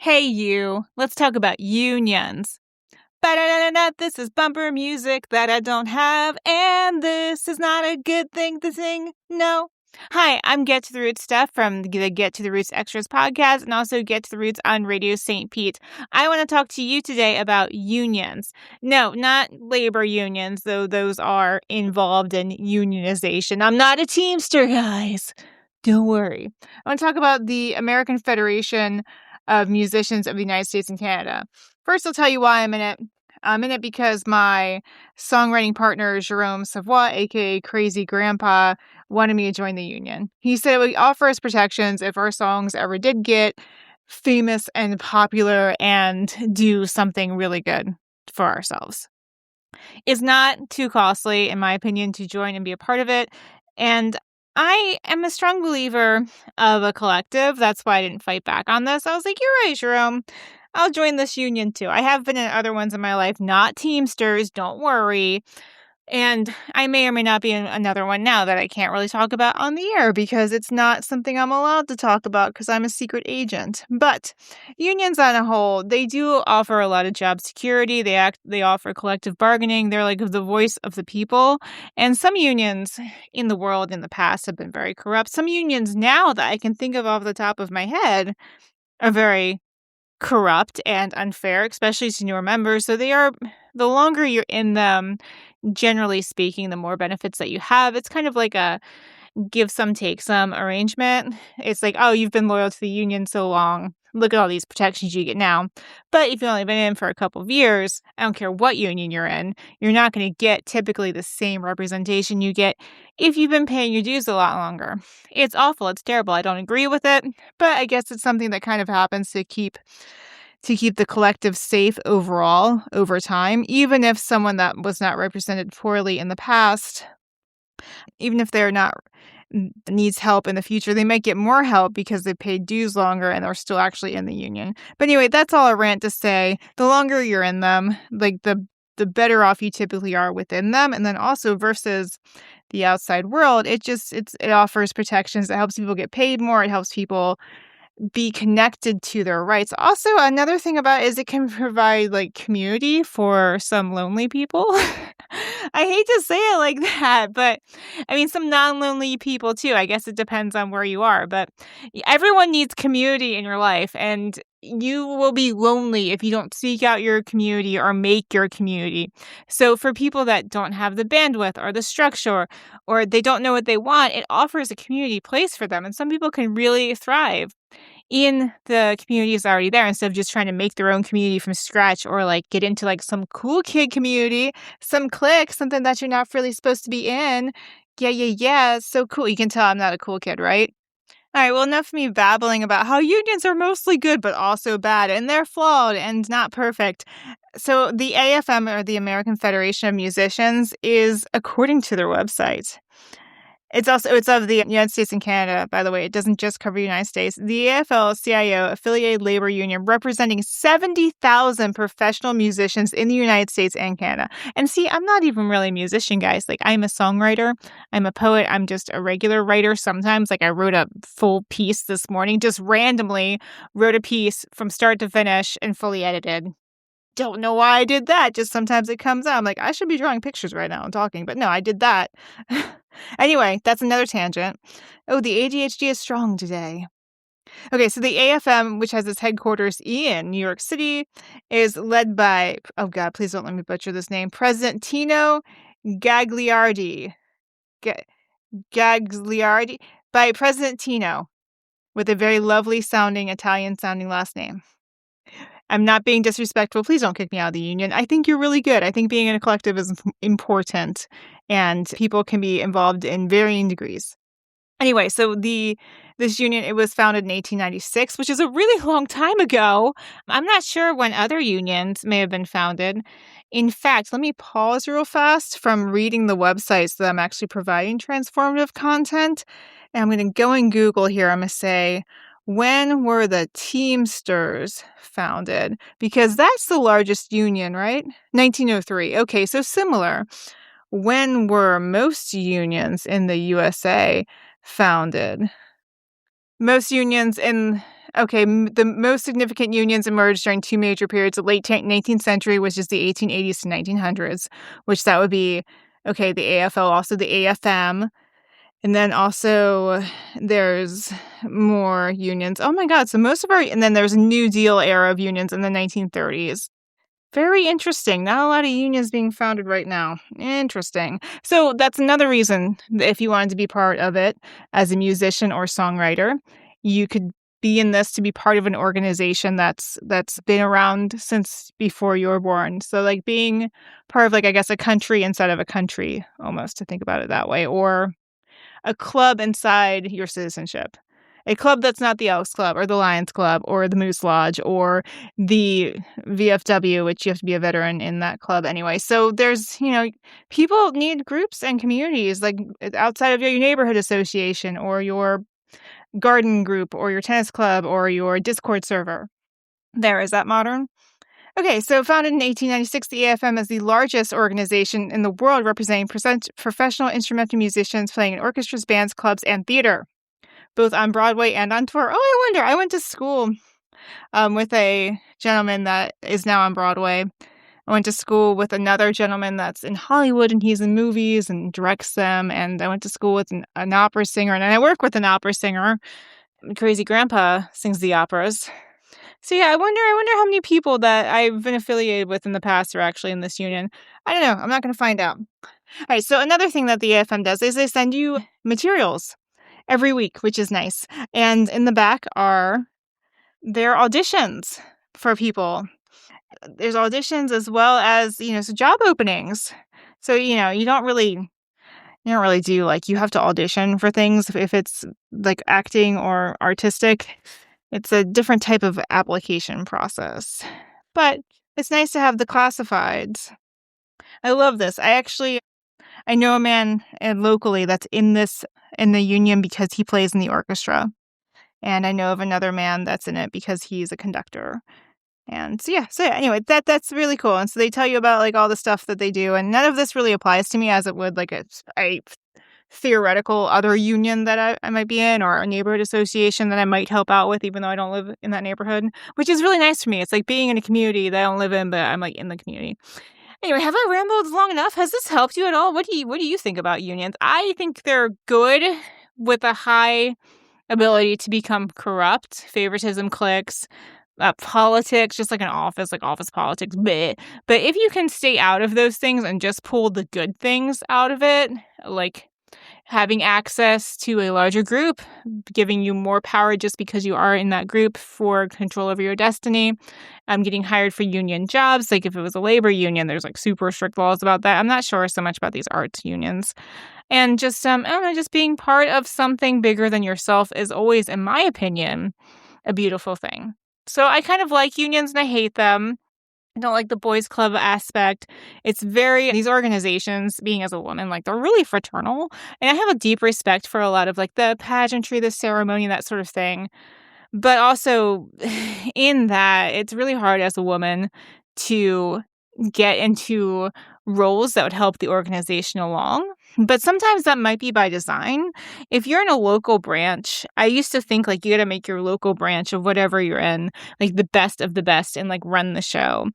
Hey you, let's talk about unions. Ba-da-da-da-da, this is bumper music that I don't have, and this is not a good thing to sing, no. Hi, I'm Get to the Roots Stef from the Get to the Roots Extras podcast and also Get to the Roots on Radio St. Pete. I want to talk to you today about unions. No, not labor unions, though those are involved in unionization. I'm not a Teamster, guys. Don't worry. I want to talk about the American Federation of Musicians of the United States and Canada. First, I'll tell you why I'm in it. I'm in it because my songwriting partner, Jerome Savoy, aka Crazy Grandpa, wanted me to join the union. He said it would offer us protections if our songs ever did get famous and popular and do something really good for ourselves. It's not too costly, in my opinion, to join and be a part of it. And I am a strong believer of a collective. That's why I didn't fight back on this. I was like, you're right, Jerome. I'll join this union too. I have been in other ones in my life, not Teamsters, don't worry. And I may or may not be in another one now that I can't really talk about on the air because it's not something I'm allowed to talk about because I'm a secret agent. But unions on a whole, they do offer a lot of job security. They offer collective bargaining. They're like the voice of the people. And some unions in the world in the past have been very corrupt. Some unions now that I can think of off the top of my head are very corrupt and unfair, especially to newer members. So the longer you're in them, generally speaking, the more benefits that you have. It's kind of like a give some, take some arrangement. It's like, oh, you've been loyal to the union so long. Look at all these protections you get now. But if you've only been in for a couple of years, I don't care what union you're in, you're not going to get typically the same representation you get if you've been paying your dues a lot longer. It's awful. It's terrible. I don't agree with it, but I guess it's something that kind of happens to keep the collective safe overall over time, even if someone that was not represented poorly in the past, even if they're not needs help in the future, they might get more help because they paid dues longer and they're still actually in the union. But anyway, that's all a rant to say. The longer you're in them, like the better off you typically are within them. And then also versus the outside world, it offers protections. It helps people get paid more. It helps people be connected to their rights. Also, another thing about it is it can provide like community for some lonely people. I hate to say it like that, but I mean some non-lonely people too. I guess it depends on where you are, but everyone needs community in your life, and you will be lonely if you don't seek out your community or make your community. So for people that don't have the bandwidth or the structure or they don't know what they want, it offers a community place for them, and some people can really thrive in the community is already there instead of just trying to make their own community from scratch or like get into like some cool kid community, some clique, something that you're not really supposed to be in. Yeah. It's so cool. You can tell I'm not a cool kid, right? All right, well, enough of me babbling about how unions are mostly good but also bad, and they're flawed and not perfect. So the AFM, or the American Federation of Musicians, is, according to their website, it's of the United States and Canada, by the way. It doesn't just cover the United States. The AFL-CIO affiliated labor union representing 70,000 professional musicians in the United States and Canada. And see, I'm not even really a musician, guys. Like, I'm a songwriter. I'm a poet. I'm just a regular writer sometimes. Like, I wrote a full piece this morning, just randomly wrote a piece from start to finish and fully edited. Don't know why I did that. Just sometimes it comes out. I'm like, I should be drawing pictures right now and talking. But no, I did that. Anyway, that's another tangent. Oh, the ADHD is strong today. Okay, so the AFM, which has its headquarters in New York City, is led by, oh God, please don't let me butcher this name, President Tino Gagliardi. Gagliardi? By President Tino, with a very lovely sounding, Italian sounding last name. I'm not being disrespectful. Please don't kick me out of the union. I think you're really good. I think being in a collective is important, and people can be involved in varying degrees. Anyway, so this union, it was founded in 1896, which is a really long time ago. I'm not sure when other unions may have been founded. In fact, let me pause real fast from reading the websites that I'm actually providing transformative content. And I'm going to go in Google here. I'm going to say, when were the Teamsters founded? Because that's the largest union, right? 1903. Okay, so similar. When were most unions in the USA founded? Most unions in the most significant unions emerged during two major periods. The late 19th century, which is the 1880s to 1900s, which that would be, the AFL, also the AFM. And then also there's more unions. Oh my God. So and then there's a New Deal era of unions in the 1930s. Very interesting. Not a lot of unions being founded right now. Interesting. So that's another reason that if you wanted to be part of it as a musician or songwriter, you could be in this to be part of an organization that's been around since before you were born. So like being part of, like, I guess, a country inside of a country, almost, to think about it that way, or a club inside your citizenship. A club that's not the Elks Club or the Lions Club or the Moose Lodge or the VFW, which you have to be a veteran in that club anyway. So there's, people need groups and communities, like outside of your neighborhood association or your garden group or your tennis club or your Discord server. Is that modern? Okay, so founded in 1896, the AFM is the largest organization in the world representing professional instrumental musicians playing in orchestras, bands, clubs, and theater, both on Broadway and on tour. Oh, I went to school with a gentleman that is now on Broadway. I went to school with another gentleman that's in Hollywood, and he's in movies and directs them. And I went to school with an opera singer, and I work with an opera singer. Crazy Grandpa sings the operas. So yeah, I wonder how many people that I've been affiliated with in the past are actually in this union. I don't know. I'm not going to find out. All right, so another thing that the AFM does is they send you materials every week, which is nice. And in the back are their auditions for people. There's auditions as well as, so job openings. So, you don't really do, like, you have to audition for things if it's like acting or artistic. It's a different type of application process. But it's nice to have the classifieds. I love this. I know a man locally that's in the union because he plays in the orchestra. And I know of another man that's in it because he's a conductor. And so anyway, that's really cool. And so they tell you about, like, all the stuff that they do. And none of this really applies to me as it would like a theoretical other union that I might be in, or a neighborhood association that I might help out with, even though I don't live in that neighborhood, which is really nice for me. It's like being in a community that I don't live in, but I'm like in the community. Anyway, have I rambled long enough? Has this helped you at all? What do you think about unions? I think they're good with a high ability to become corrupt. Favoritism cliques, politics, just like an office, like office politics. Bleh. But if you can stay out of those things and just pull the good things out of it, like having access to a larger group, giving you more power just because you are in that group for control over your destiny. Getting hired for union jobs. Like if it was a labor union, there's like super strict laws about that. I'm not sure so much about these arts unions. And just, I don't know, just being part of something bigger than yourself is always, in my opinion, a beautiful thing. So I kind of like unions and I hate them. I don't like the boys club aspect. These organizations, being as a woman, like, they're really fraternal. And I have a deep respect for a lot of, like, the pageantry, the ceremony, that sort of thing. But also in that, it's really hard as a woman to get into roles that would help the organization along. But sometimes that might be by design. If you're in a local branch, I used to think, like, you got to make your local branch of whatever you're in, like, the best of the best and, like, run the show.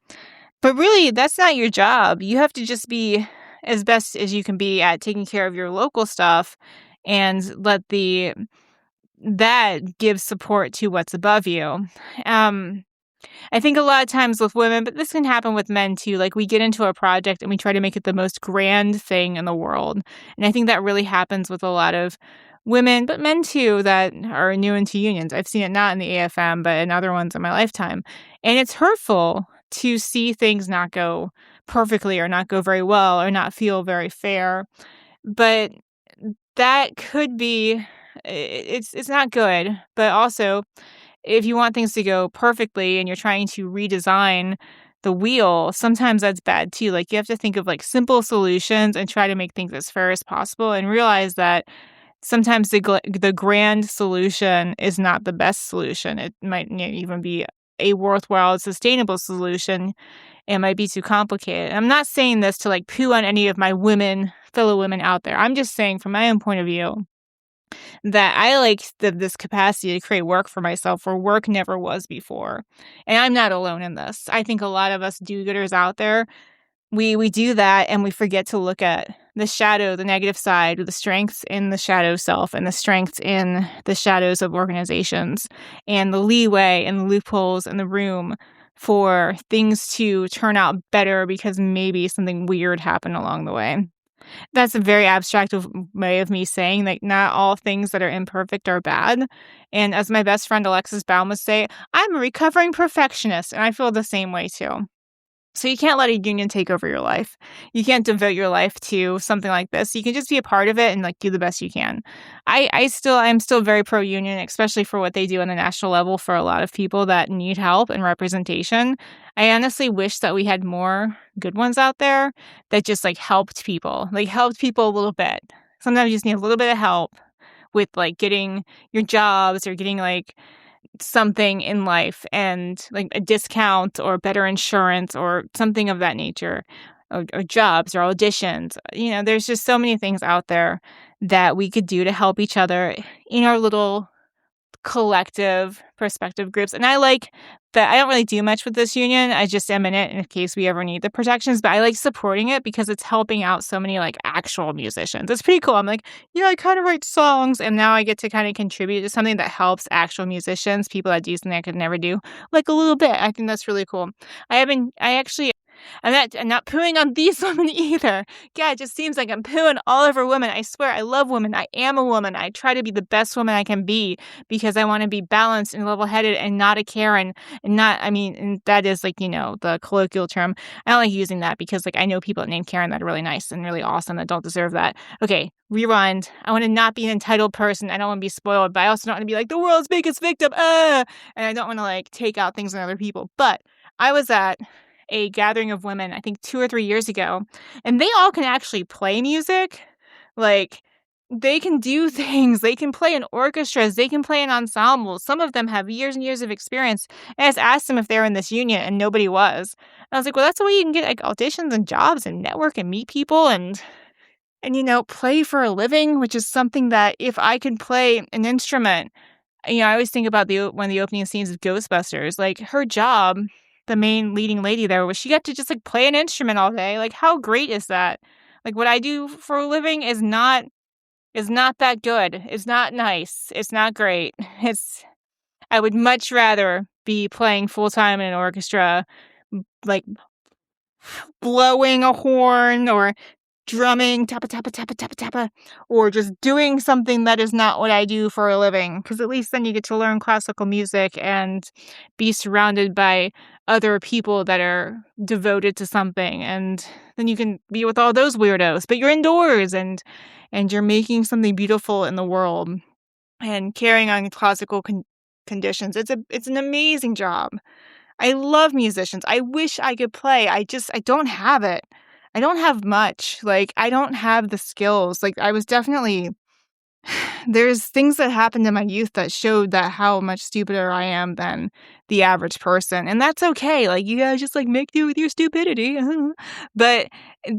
But really, that's not your job. You have to just be as best as you can be at taking care of your local stuff and that gives support to what's above you. I think a lot of times with women, but this can happen with men too, like, we get into a project and we try to make it the most grand thing in the world. And I think that really happens with a lot of women, but men too, that are new into unions. I've seen it not in the AFM, but in other ones in my lifetime. And it's hurtful to see things not go perfectly or not go very well or not feel very fair. But that could be, it's not good. But also, if you want things to go perfectly and you're trying to redesign the wheel, sometimes that's bad too. Like, you have to think of, like, simple solutions and try to make things as fair as possible, and realize that sometimes the grand solution is not the best solution. It might even be a worthwhile, sustainable solution. It might be too complicated. I'm not saying this to, like, poo on any of my fellow women out there. I'm just saying from my own point of view, that I like this capacity to create work for myself where work never was before. And I'm not alone in this. I think a lot of us do-gooders out there, we do that and we forget to look at the shadow, the negative side, or the strengths in the shadow self and the strengths in the shadows of organizations and the leeway and the loopholes in the room for things to turn out better because maybe something weird happened along the way. That's a very abstract way of me saying that not all things that are imperfect are bad. And as my best friend Alexis Baum would say, I'm a recovering perfectionist, and I feel the same way too. So you can't let a union take over your life. You can't devote your life to something like this. You can just be a part of it and like do the best you can. I'm still very pro union, especially for what they do on a national level for a lot of people that need help and representation. I honestly wish that we had more good ones out there that just helped people a little bit. Sometimes you just need a little bit of help with getting your jobs or getting something in life and a discount or better insurance or something of that nature or jobs or auditions. There's just so many things out there that we could do to help each other in our little collective perspective groups. And I like that I don't really do much with this union. I just am in it in case we ever need the protections, but I like supporting it because it's helping out so many actual musicians. It's pretty cool. I'm I kind of write songs and now I get to kind of contribute to something that helps actual musicians, people that do something I could never do, a little bit. I think that's really cool. I'm not pooing on these women either. God, it just seems like I'm pooing all over women. I swear, I love women. I am a woman. I try to be the best woman I can be because I want to be balanced and level-headed and not a Karen. And that is the colloquial term. I don't like using that because I know people named Karen that are really nice and really awesome that don't deserve that. Okay, rewind. I want to not be an entitled person. I don't want to be spoiled, but I also don't want to be the world's biggest victim. And I don't want to take out things on other people. But I was at a gathering of women, I think 2 or 3 years ago, and they all can actually play music. They can do things. They can play in orchestras. They can play in ensembles. Some of them have years and years of experience. And I just asked them if they were in this union, and nobody was. And I was like, well, that's the way you can get auditions and jobs and network and meet people and play for a living, which is something that if I could play an instrument, I always think about one of the opening scenes of Ghostbusters. Her job, the main leading lady there, was she got to just play an instrument all day. How great is that? What I do for a living is not that good. It's not nice. It's not great. I would much rather be playing full-time in an orchestra, blowing a horn or drumming, tappa, tappa, tappa, tappa, tappa, or just doing something that is not what I do for a living. Because at least then you get to learn classical music and be surrounded by other people that are devoted to something. And then you can be with all those weirdos, but you're indoors and you're making something beautiful in the world and carrying on classical conditions. It's an amazing job. I love musicians. I wish I could play. I don't have it. I don't have much. I don't have the skills. I was definitely there's things that happened in my youth that showed that how much stupider I am than the average person. And that's okay. You gotta just make do with your stupidity. But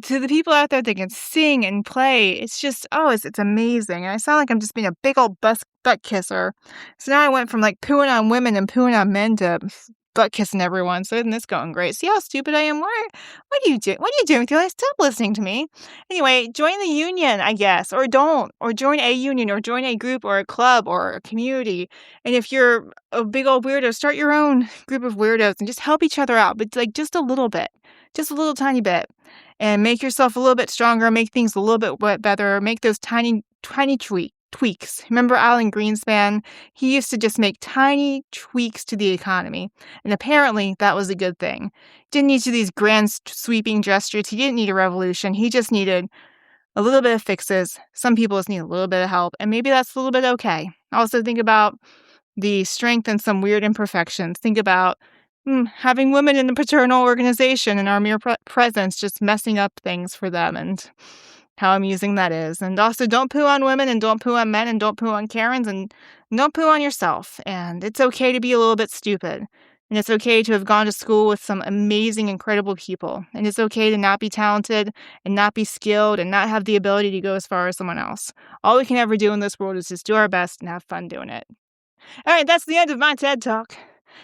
to the people out there that can sing and play, it's just, it's amazing. And I sound like I'm just being a big old butt kisser. So now I went from pooing on women and pooing on men to butt kissing everyone. So isn't this going great? See how stupid I am? What are you doing? What are you doing with your life? Stop listening to me. Anyway, join the union, I guess, or don't, or join a union, or join a group, or a club, or a community. And if you're a big old weirdo, start your own group of weirdos and just help each other out, but just a little bit, just a little tiny bit, and make yourself a little bit stronger, make things a little bit better, make those tiny tweaks. Remember Alan Greenspan? He used to just make tiny tweaks to the economy. And apparently that was a good thing. Didn't need to do these grand sweeping gestures. He didn't need a revolution. He just needed a little bit of fixes. Some people just need a little bit of help. And maybe that's a little bit okay. Also think about the strength and some weird imperfections. Think about having women in the paternal organization and our mere presence just messing up things for them and how amusing that is. And also don't poo on women and don't poo on men and don't poo on Karens and don't poo on yourself. And it's okay to be a little bit stupid. And it's okay to have gone to school with some amazing, incredible people. And it's okay to not be talented and not be skilled and not have the ability to go as far as someone else. All we can ever do in this world is just do our best and have fun doing it. All right, that's the end of my TED Talk.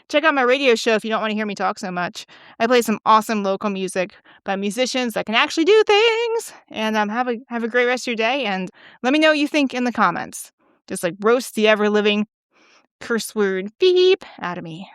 Check out my radio show if you don't want to hear me talk so much. I play some awesome local music by musicians that can actually do things. And have a great rest of your day. And let me know what you think in the comments. Just roast the ever living curse word beep out of me.